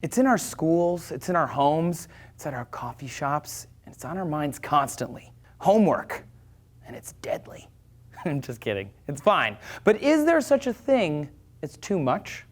It's in our schools, it's in our homes, it's at our coffee shops, and it's on our minds constantly. Homework, and it's deadly. I'm just kidding, it's fine. But is there such a thing as too much?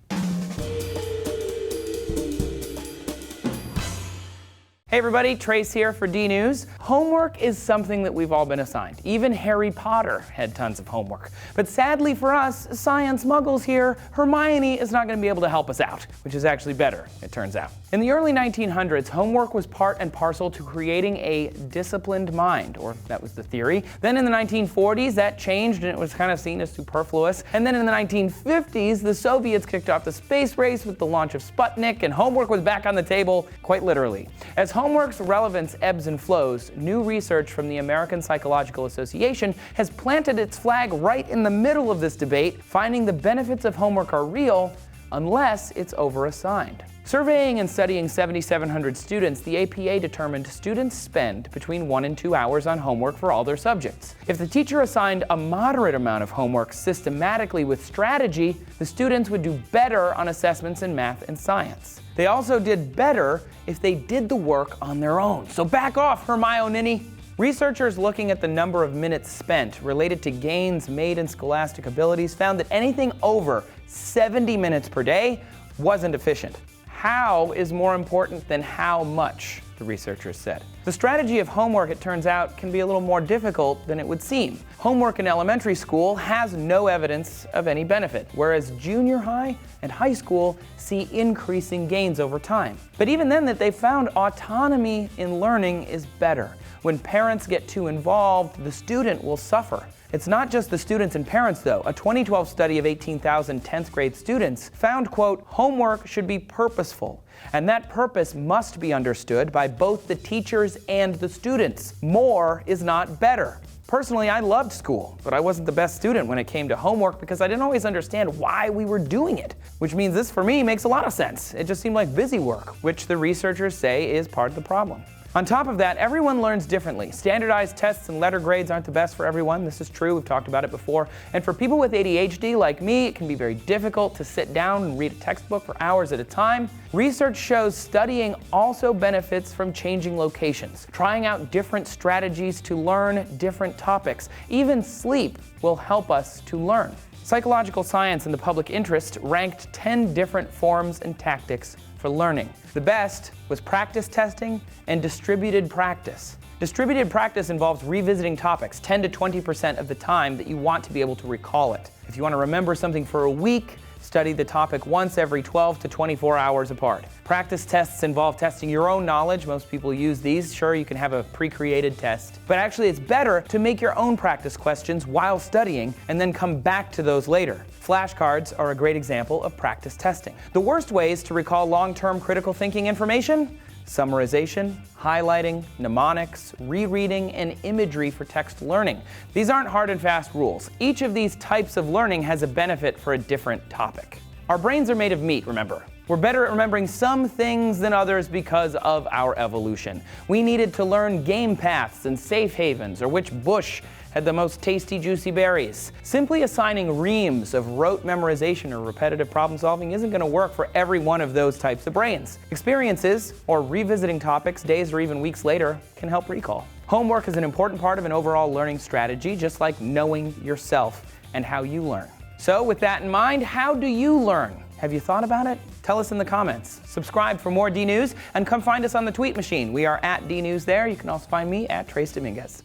Hey everybody, Trace here for DNews. Homework is something that we've all been assigned. Even Harry Potter had tons of homework. But sadly for us, science muggles here, Hermione is not going to be able to help us out, which is actually better, it turns out. In the early 1900s, homework was part and parcel to creating a disciplined mind, or that was the theory. Then in the 1940s, that changed and it was kind of seen as superfluous. And then in the 1950s, the Soviets kicked off the space race with the launch of Sputnik, and homework was back on the table, quite literally. As homework's relevance ebbs and flows, new research from the American Psychological Association has planted its flag right in the middle of this debate, finding the benefits of homework are real unless it's over-assigned. Surveying and studying 7,700 students, the APA determined students spend between 1 and 2 hours on homework for all their subjects. If the teacher assigned a moderate amount of homework systematically with strategy, the students would do better on assessments in math and science. They also did better if they did the work on their own. So back off, Hermione. Researchers looking at the number of minutes spent related to gains made in scholastic abilities found that anything over 70 minutes per day wasn't efficient. How is more important than how much, the researchers said. The strategy of homework, it turns out, can be a little more difficult than it would seem. Homework in elementary school has no evidence of any benefit, whereas junior high and high school see increasing gains over time. But even then, that they found autonomy in learning is better. When parents get too involved, the student will suffer. It's not just the students and parents, though. A 2012 study of 18,000 10th grade students found, quote, homework should be purposeful, and that purpose must be understood by both the teachers and the students. More is not better. Personally, I loved school, but I wasn't the best student when it came to homework because I didn't always understand why we were doing it, which means this, for me, makes a lot of sense. It just seemed like busy work, which the researchers say is part of the problem. On top of that, everyone learns differently. Standardized tests and letter grades aren't the best for everyone. This is true, we've talked about it before. And for people with ADHD like me, it can be very difficult to sit down and read a textbook for hours at a time. Research shows studying also benefits from changing locations, trying out different strategies to learn different topics. Even sleep will help us to learn. Psychological Science and the Public Interest ranked 10 different forms and tactics for learning. The best was practice testing and distributed practice. Distributed practice involves revisiting topics 10 to 20% of the time that you want to be able to recall it. If you want to remember something for a week, study the topic once every 12 to 24 hours apart. Practice tests involve testing your own knowledge. Most people use these. Sure, you can have a pre-created test, but actually it's better to make your own practice questions while studying and then come back to those later. Flashcards are a great example of practice testing. The worst ways to recall long-term critical thinking information: summarization, highlighting, mnemonics, rereading, and imagery for text learning. These aren't hard and fast rules. Each of these types of learning has a benefit for a different topic. Our brains are made of meat, remember. We're better at remembering some things than others because of our evolution. We needed to learn game paths and safe havens, or which bush had the most tasty, juicy berries. Simply assigning reams of rote memorization or repetitive problem solving isn't going to work for every one of those types of brains. Experiences, or revisiting topics days or even weeks later, can help recall. Homework is an important part of an overall learning strategy, just like knowing yourself and how you learn. So with that in mind, how do you learn? Have you thought about it? Tell us in the comments. Subscribe for more DNews and come find us on the tweet machine. We are at DNews there. You can also find me at Trace Dominguez.